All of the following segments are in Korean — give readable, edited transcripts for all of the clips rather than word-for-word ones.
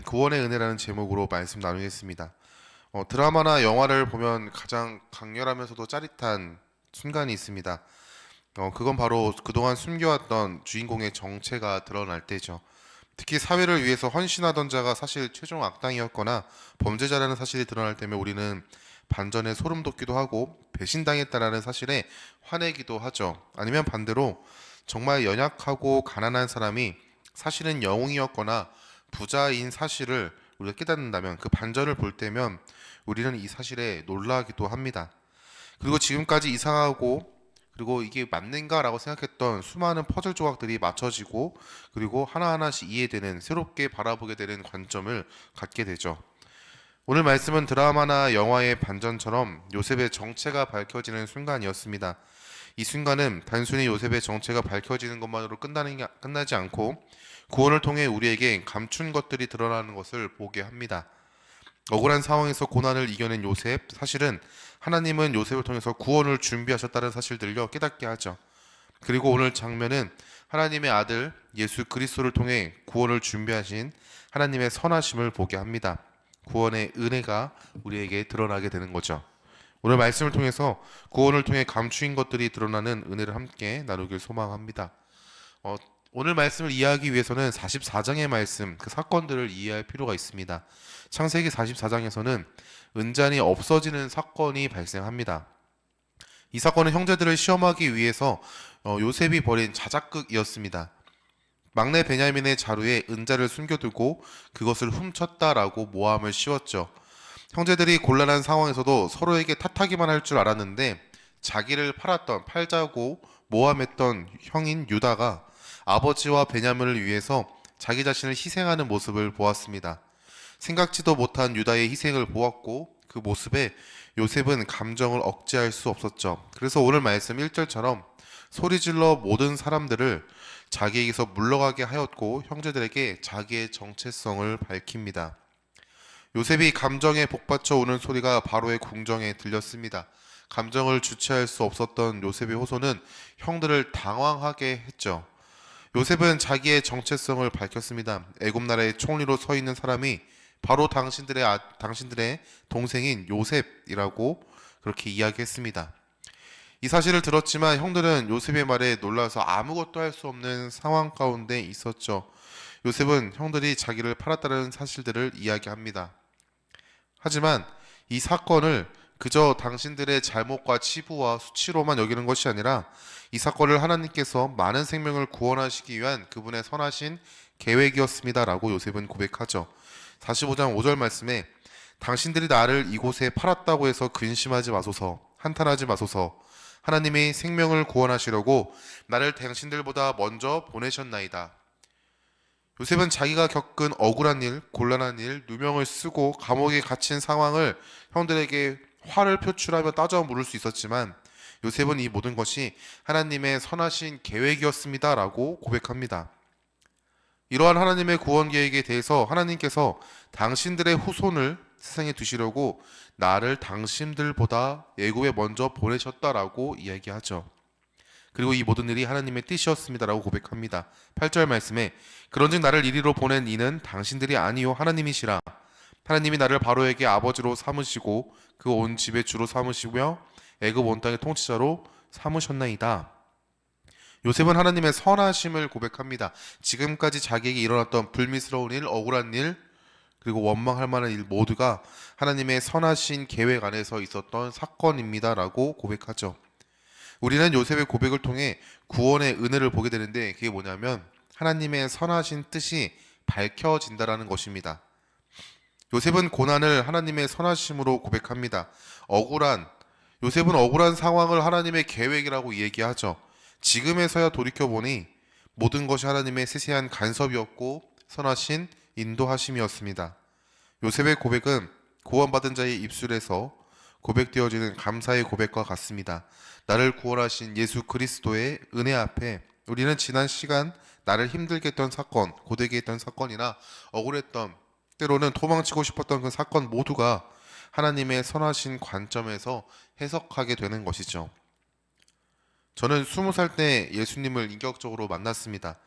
구원의 은혜라는 제목으로 말씀 나누겠습니다. 드라마나 영화를 보면 가장 강렬하면서도 짜릿한 순간이 있습니다. 그건 바로 그동안 숨겨왔던 주인공의 정체가 드러날 때죠. 특히 사회를 위해서 헌신하던 자가 사실 최종 악당이었거나 범죄자라는 사실이 드러날 때면 우리는 반전에 소름 돋기도 하고 배신당했다라는 사실에 화내기도 하죠. 아니면 반대로 정말 연약하고 가난한 사람이 사실은 영웅이었거나 부자인 사실을 우리가 깨닫는다면 그 반전을 볼 때면 우리는 이 사실에 놀라기도 합니다. 그리고 지금까지 이상하고 그리고 이게 맞는가라고 생각했던 수많은 퍼즐 조각들이 맞춰지고 그리고 하나하나씩 이해되는 새롭게 바라보게 되는 관점을 갖게 되죠. 오늘 말씀은 드라마나 영화의 반전처럼 요셉의 정체가 밝혀지는 순간이었습니다. 이 순간은 단순히 요셉의 정체가 밝혀지는 것만으로 끝나지 않고 구원을 통해 우리에게 감춘 것들이 드러나는 것을 보게 합니다. 억울한 상황에서 고난을 이겨낸 요셉, 사실은 하나님은 요셉을 통해서 구원을 준비하셨다는 사실들을 깨닫게 하죠. 그리고 오늘 장면은 하나님의 아들 예수 그리스도를 통해 구원을 준비하신 하나님의 선하심을 보게 합니다. 구원의 은혜가 우리에게 드러나게 되는 거죠. 오늘 말씀을 통해서 구원을 통해 감추인 것들이 드러나는 은혜를 함께 나누길 소망합니다. 어, 오늘 말씀을 이해하기 위해서는 44장의 말씀, 그 사건들을 이해할 필요가 있습니다. 창세기 44장에서는 은잔이 없어지는 사건이 발생합니다. 이 사건은 형제들을 시험하기 위해서 요셉이 벌인 자작극이었습니다. 막내 베냐민의 자루에 은자를 숨겨두고 그것을 훔쳤다라고 모함을 씌웠죠. 형제들이 곤란한 상황에서도 서로에게 탓하기만 할 줄 알았는데 자기를 팔자고 모함했던 형인 유다가 아버지와 베냐민을 위해서 자기 자신을 희생하는 모습을 보았습니다. 생각지도 못한 유다의 희생을 보았고 그 모습에 요셉은 감정을 억제할 수 없었죠. 그래서 오늘 말씀 1절처럼 소리질러 모든 사람들을 자기에게서 물러가게 하였고 형제들에게 자기의 정체성을 밝힙니다. 요셉이 감정에 복받쳐 오는 소리가 바로의 궁정에 들렸습니다. 감정을 주체할 수 없었던 요셉의 호소는 형들을 당황하게 했죠. 요셉은 자기의 정체성을 밝혔습니다. 애굽 나라의 총리로 서 있는 사람이 바로 당신들의 동생인 요셉이라고 그렇게 이야기했습니다. 이 사실을 들었지만 형들은 요셉의 말에 놀라서 아무것도 할 수 없는 상황 가운데 있었죠. 요셉은 형들이 자기를 팔았다는 사실들을 이야기합니다. 하지만 이 사건을 그저 당신들의 잘못과 치부와 수치로만 여기는 것이 아니라 이 사건을 하나님께서 많은 생명을 구원하시기 위한 그분의 선하신 계획이었습니다라고 요셉은 고백하죠. 45장 5절 말씀에 당신들이 나를 이곳에 팔았다고 해서 근심하지 마소서, 한탄하지 마소서. 하나님이 생명을 구원하시려고 나를 당신들보다 먼저 보내셨나이다. 요셉은 자기가 겪은 억울한 일, 곤란한 일, 누명을 쓰고 감옥에 갇힌 상황을 형들에게 화를 표출하며 따져 물을 수 있었지만 요셉은 이 모든 것이 하나님의 선하신 계획이었습니다라고 고백합니다. 이러한 하나님의 구원 계획에 대해서 하나님께서 당신들의 후손을 세상에 두시려고 나를 당신들보다 애굽에 먼저 보내셨다라고 이야기하죠. 그리고 이 모든 일이 하나님의 뜻이었습니다라고 고백합니다. 8절 말씀에 그런즉 나를 이리로 보낸 이는 당신들이 아니요 하나님이시라. 하나님이 나를 바로에게 아버지로 삼으시고 그 온 집의 주로 삼으시며 애굽 온 땅의 통치자로 삼으셨나이다. 요셉은 하나님의 선하심을 고백합니다. 지금까지 자기에게 일어났던 불미스러운 일, 억울한 일, 그리고 원망할 만한 일 모두가 하나님의 선하신 계획 안에서 있었던 사건입니다라고 고백하죠. 우리는 요셉의 고백을 통해 구원의 은혜를 보게 되는데 그게 뭐냐면 하나님의 선하신 뜻이 밝혀진다라는 것입니다. 요셉은 고난을 하나님의 선하심으로 고백합니다. 요셉은 억울한 상황을 하나님의 계획이라고 얘기하죠. 지금에서야 돌이켜보니 모든 것이 하나님의 세세한 간섭이었고 선하신 인도하심이었습니다. 요셉의 고백은 구원받은 자의 입술에서 고백되어지는 감사의 고백과 같습니다. 나를 구원하신 예수 그리스도의 은혜 앞에 우리는 지난 시간 나를 힘들게 했던 사건, 고되게 했던 사건이나 억울했던 때로는 도망치고 싶었던 그 사건 모두가 하나님의 선하신 관점에서 해석하게 되는 것이죠. 저는 20살 때 예수님을 인격적으로 만났습니다.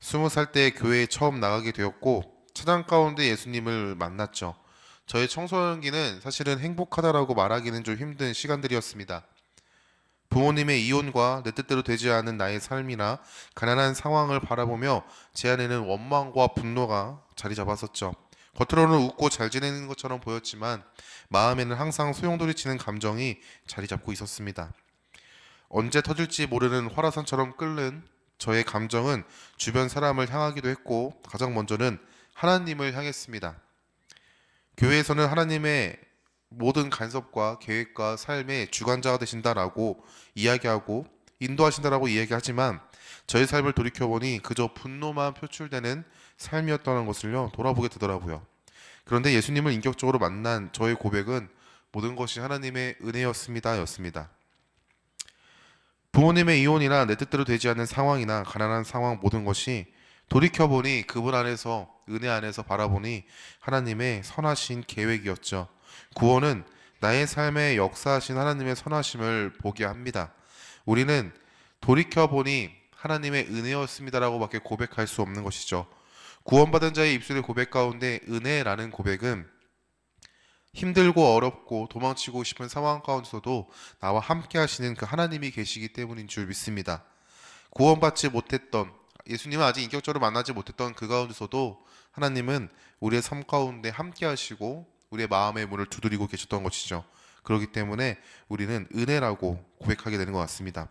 20살 때 교회에 처음 나가게 되었고 차장 가운데 예수님을 만났죠. 저의 청소년기는 사실은 행복하다라고 말하기는 좀 힘든 시간들이었습니다. 부모님의 이혼과 내 뜻대로 되지 않은 나의 삶이나 가난한 상황을 바라보며 제 안에는 원망과 분노가 자리 잡았었죠. 겉으로는 웃고 잘 지내는 것처럼 보였지만 마음에는 항상 소용돌이치는 감정이 자리 잡고 있었습니다. 언제 터질지 모르는 화라산처럼 끓는 저의 감정은 주변 사람을 향하기도 했고 가장 먼저는 하나님을 향했습니다. 교회에서는 하나님의 모든 간섭과 계획과 삶의 주관자가 되신다라고 이야기하고 인도하신다라고 이야기하지만 저의 삶을 돌이켜보니 그저 분노만 표출되는 삶이었다는 것을요 돌아보게 되더라고요. 그런데 예수님을 인격적으로 만난 저의 고백은 모든 것이 하나님의 은혜였습니다 였습니다. 부모님의 이혼이나 내 뜻대로 되지 않는 상황이나 가난한 상황 모든 것이 돌이켜보니 그분 안에서 은혜 안에서 바라보니 하나님의 선하신 계획이었죠. 구원은 나의 삶에 역사하신 하나님의 선하심을 보게 합니다. 우리는 돌이켜보니 하나님의 은혜였습니다라고 밖에 고백할 수 없는 것이죠. 구원받은 자의 입술의 고백 가운데 은혜라는 고백은 힘들고 어렵고 도망치고 싶은 상황 가운데서도 나와 함께 하시는 그 하나님이 계시기 때문인 줄 믿습니다. 구원받지 못했던 예수님을 아직 인격적으로 만나지 못했던 그 가운데서도 하나님은 우리의 삶 가운데 함께 하시고 우리의 마음의 문을 두드리고 계셨던 것이죠. 그렇기 때문에 우리는 은혜라고 고백하게 되는 것 같습니다.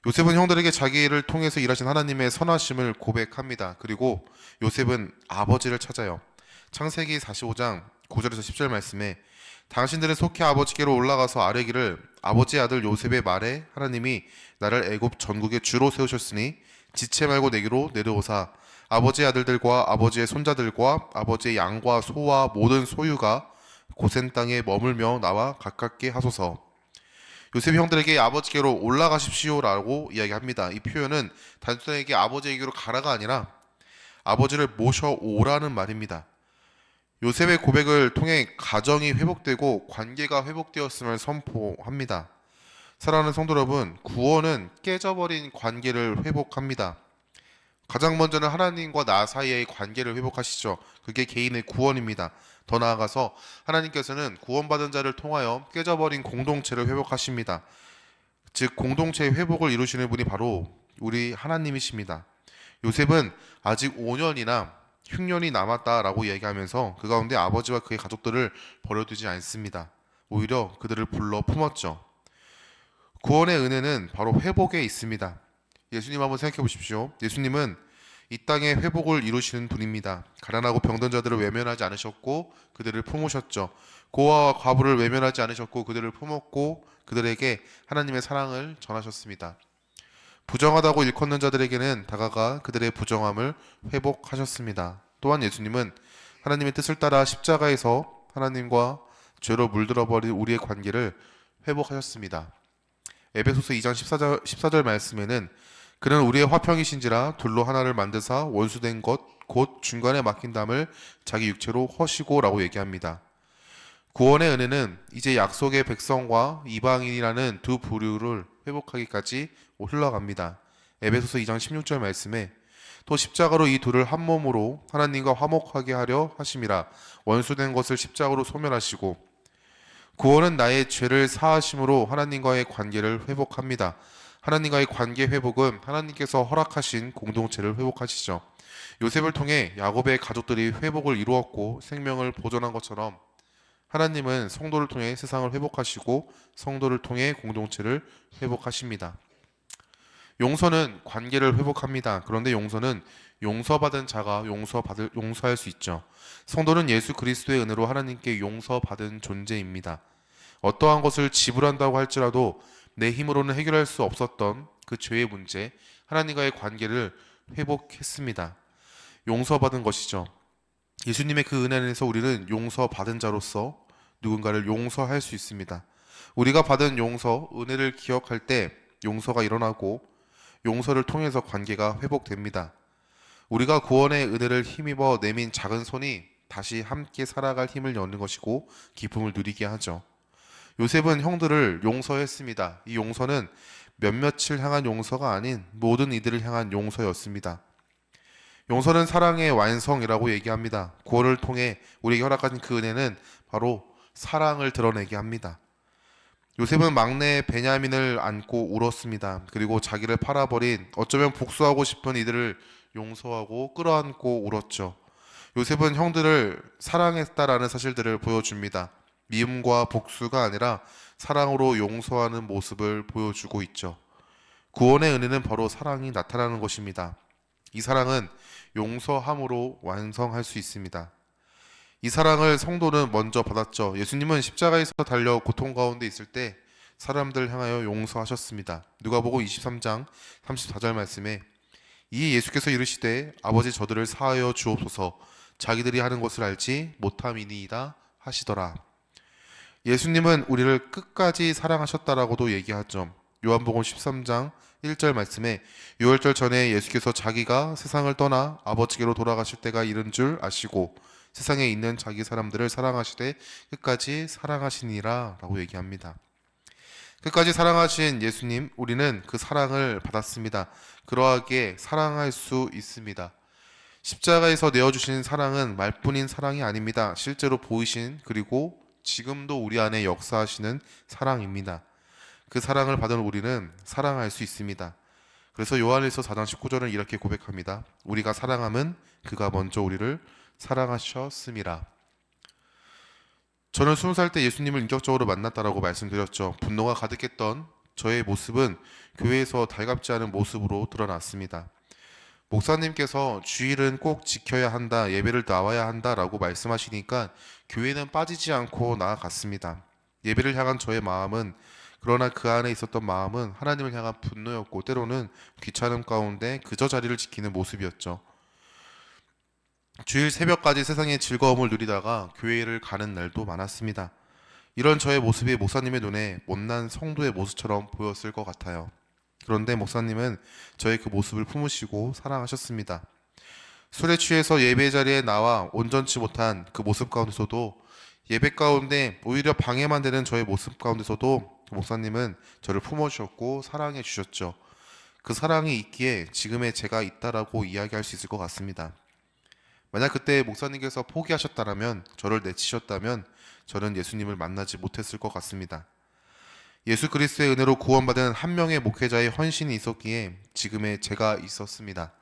요셉은 형들에게 자기를 통해서 일하신 하나님의 선하심을 고백합니다. 그리고 요셉은 아버지를 찾아요. 창세기 45장 9절에서 10절 말씀에 당신들은 속히 아버지께로 올라가서 아뢰기를 아버지의 아들 요셉의 말에 하나님이 나를 애굽 전국의 주로 세우셨으니 지체 말고 내게로 내려오사 아버지의 아들들과 아버지의 손자들과 아버지의 양과 소와 모든 소유가 고센 땅에 머물며 나와 가깝게 하소서. 요셉 형들에게 아버지께로 올라가십시오라고 이야기합니다. 이 표현은 단순하게 아버지에게로 가라가 아니라 아버지를 모셔오라는 말입니다. 요셉의 고백을 통해 가정이 회복되고 관계가 회복되었음을 선포합니다. 사랑하는 성도 여러분, 구원은 깨져버린 관계를 회복합니다. 가장 먼저는 하나님과 나 사이의 관계를 회복하시죠. 그게 개인의 구원입니다. 더 나아가서 하나님께서는 구원받은 자를 통하여 깨져버린 공동체를 회복하십니다. 즉 공동체의 회복을 이루시는 분이 바로 우리 하나님이십니다. 요셉은 아직 5년이나 흉년이 남았다라고 얘기하면서 그 가운데 아버지와 그의 가족들을 버려두지 않습니다. 오히려 그들을 불러 품었죠. 구원의 은혜는 바로 회복에 있습니다. 예수님 한번 생각해 보십시오. 예수님은 이 땅에 회복을 이루시는 분입니다. 가난하고 병든 자들을 외면하지 않으셨고 그들을 품으셨죠. 고아와 과부를 외면하지 않으셨고 그들을 품었고 그들에게 하나님의 사랑을 전하셨습니다. 부정하다고 일컫는 자들에게는 다가가 그들의 부정함을 회복하셨습니다. 또한 예수님은 하나님의 뜻을 따라 십자가에서 하나님과 죄로 물들어버린 우리의 관계를 회복하셨습니다. 에베소서 2장 14절 말씀에는 그는 우리의 화평이신지라 둘로 하나를 만드사 원수된 것 곧 중간에 막힌 담을 자기 육체로 허시고 라고 얘기합니다. 구원의 은혜는 이제 약속의 백성과 이방인이라는 두 부류를 회복하기까지 흘러갑니다. 에베소서 2장 16절 말씀에 또 십자가로 이 둘을 한 몸으로 하나님과 화목하게 하려 하심이라 원수된 것을 십자가로 소멸하시고 구원은 나의 죄를 사하심으로 하나님과의 관계를 회복합니다. 하나님과의 관계 회복은 하나님께서 허락하신 공동체를 회복하시죠. 요셉을 통해 야곱의 가족들이 회복을 이루었고 생명을 보존한 것처럼 하나님은 성도를 통해 세상을 회복하시고 성도를 통해 공동체를 회복하십니다. 용서는 관계를 회복합니다. 그런데 용서는 용서받은 자가 용서할 수 있죠. 성도는 예수 그리스도의 은혜로 하나님께 용서받은 존재입니다. 어떠한 것을 지불한다고 할지라도 내 힘으로는 해결할 수 없었던 그 죄의 문제, 하나님과의 관계를 회복했습니다. 용서받은 것이죠. 예수님의 그 은혜 안에서 우리는 용서받은 자로서 누군가를 용서할 수 있습니다. 우리가 받은 용서, 은혜를 기억할 때 용서가 일어나고 용서를 통해서 관계가 회복됩니다. 우리가 구원의 은혜를 힘입어 내민 작은 손이 다시 함께 살아갈 힘을 여는 것이고 기쁨을 누리게 하죠. 요셉은 형들을 용서했습니다. 이 용서는 몇몇을 향한 용서가 아닌 모든 이들을 향한 용서였습니다. 용서는 사랑의 완성이라고 얘기합니다. 구원을 통해 우리에게 허락하신 그 은혜는 바로 사랑을 드러내게 합니다. 요셉은 막내 베냐민을 안고 울었습니다. 그리고 자기를 팔아버린 어쩌면 복수하고 싶은 이들을 용서하고 끌어안고 울었죠. 요셉은 형들을 사랑했다라는 사실들을 보여줍니다. 미움과 복수가 아니라 사랑으로 용서하는 모습을 보여주고 있죠. 구원의 은혜는 바로 사랑이 나타나는 것입니다. 이 사랑은 용서함으로 완성할 수 있습니다. 이 사랑을 성도는 먼저 받았죠. 예수님은 십자가에서 달려 고통 가운데 있을 때 사람들 향하여 용서하셨습니다. 누가복음 23장 34절 말씀에 이 예수께서 이르시되 아버지 저들을 사하여 주옵소서 자기들이 하는 것을 알지 못함이니이다 하시더라. 예수님은 우리를 끝까지 사랑하셨다라고도 얘기하죠. 요한복음 13장 1절 말씀에 유월절 전에 예수께서 자기가 세상을 떠나 아버지께로 돌아가실 때가 이른 줄 아시고 세상에 있는 자기 사람들을 사랑하시되 끝까지 사랑하시니라 라고 얘기합니다. 끝까지 사랑하신 예수님, 우리는 그 사랑을 받았습니다. 그러하게 사랑할 수 있습니다. 십자가에서 내어주신 사랑은 말뿐인 사랑이 아닙니다. 실제로 보이신 그리고 지금도 우리 안에 역사하시는 사랑입니다. 그 사랑을 받은 우리는 사랑할 수 있습니다. 그래서 요한일서 4장 19절은 이렇게 고백합니다. 우리가 사랑함은 그가 먼저 우리를 사랑하셨음이라. 저는 20살 때 예수님을 인격적으로 만났다라고 말씀드렸죠. 분노가 가득했던 저의 모습은 교회에서 달갑지 않은 모습으로 드러났습니다. 목사님께서 주일은 꼭 지켜야 한다, 예배를 나와야 한다라고 말씀하시니까 교회는 빠지지 않고 나아갔습니다. 예배를 향한 저의 마음은 그러나 그 안에 있었던 마음은 하나님을 향한 분노였고 때로는 귀찮음 가운데 그저 자리를 지키는 모습이었죠. 주일 새벽까지 세상의 즐거움을 누리다가 교회를 가는 날도 많았습니다. 이런 저의 모습이 목사님의 눈에 못난 성도의 모습처럼 보였을 것 같아요. 그런데 목사님은 저의 그 모습을 품으시고 사랑하셨습니다. 술에 취해서 예배 자리에 나와 온전치 못한 그 모습 가운데서도 예배 가운데 오히려 방해만 되는 저의 모습 가운데서도 목사님은 저를 품어주셨고 사랑해 주셨죠. 그 사랑이 있기에 지금의 제가 있다라고 이야기할 수 있을 것 같습니다. 만약 그때 목사님께서 포기하셨다면, 저를 내치셨다면 저는 예수님을 만나지 못했을 것 같습니다. 예수 그리스도의 은혜로 구원받은 한 명의 목회자의 헌신이 있었기에 지금의 제가 있었습니다.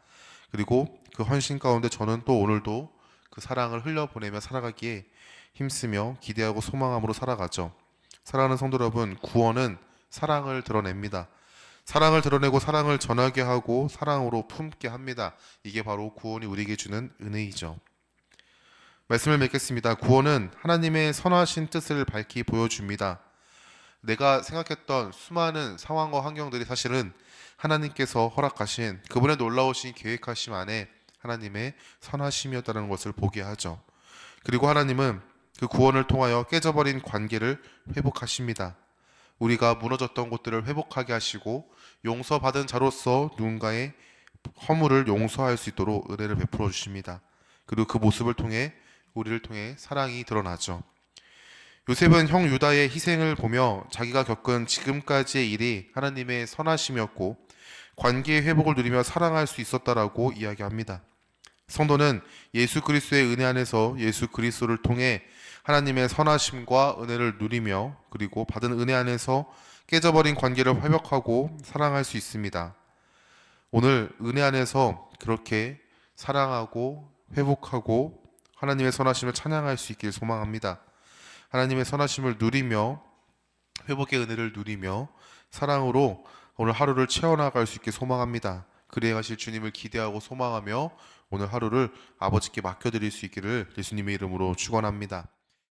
그리고 그 헌신 가운데 저는 또 오늘도 그 사랑을 흘려보내며 살아가기에 힘쓰며 기대하고 소망함으로 살아가죠. 사랑하는 성도 여러분, 구원은 사랑을 드러냅니다. 사랑을 드러내고 사랑을 전하게 하고 사랑으로 품게 합니다. 이게 바로 구원이 우리에게 주는 은혜이죠. 말씀을 맺겠습니다. 구원은 하나님의 선하신 뜻을 밝히 보여줍니다. 내가 생각했던 수많은 상황과 환경들이 사실은 하나님께서 허락하신 그분의 놀라우신 계획하심 안에 하나님의 선하심이었다는 것을 보게 하죠. 그리고 하나님은 그 구원을 통하여 깨져버린 관계를 회복하십니다. 우리가 무너졌던 곳들을 회복하게 하시고 용서받은 자로서 누군가의 허물을 용서할 수 있도록 은혜를 베풀어 주십니다. 그리고 그 모습을 통해 우리를 통해 사랑이 드러나죠. 요셉은 형 유다의 희생을 보며 자기가 겪은 지금까지의 일이 하나님의 선하심이었고 관계의 회복을 누리며 사랑할 수 있었다라고 이야기합니다. 성도는 예수 그리스도의 은혜 안에서 예수 그리스도를 통해 하나님의 선하심과 은혜를 누리며 그리고 받은 은혜 안에서 깨져버린 관계를 회복하고 사랑할 수 있습니다. 오늘 은혜 안에서 그렇게 사랑하고 회복하고 하나님의 선하심을 찬양할 수 있길 소망합니다. 하나님의 선하심을 누리며 회복의 은혜를 누리며 사랑으로 오늘 하루를 채워나갈 수 있게 소망합니다. 그리해 가실 주님을 기대하고 소망하며 오늘 하루를 아버지께 맡겨드릴 수 있기를 예수님의 이름으로 축원합니다.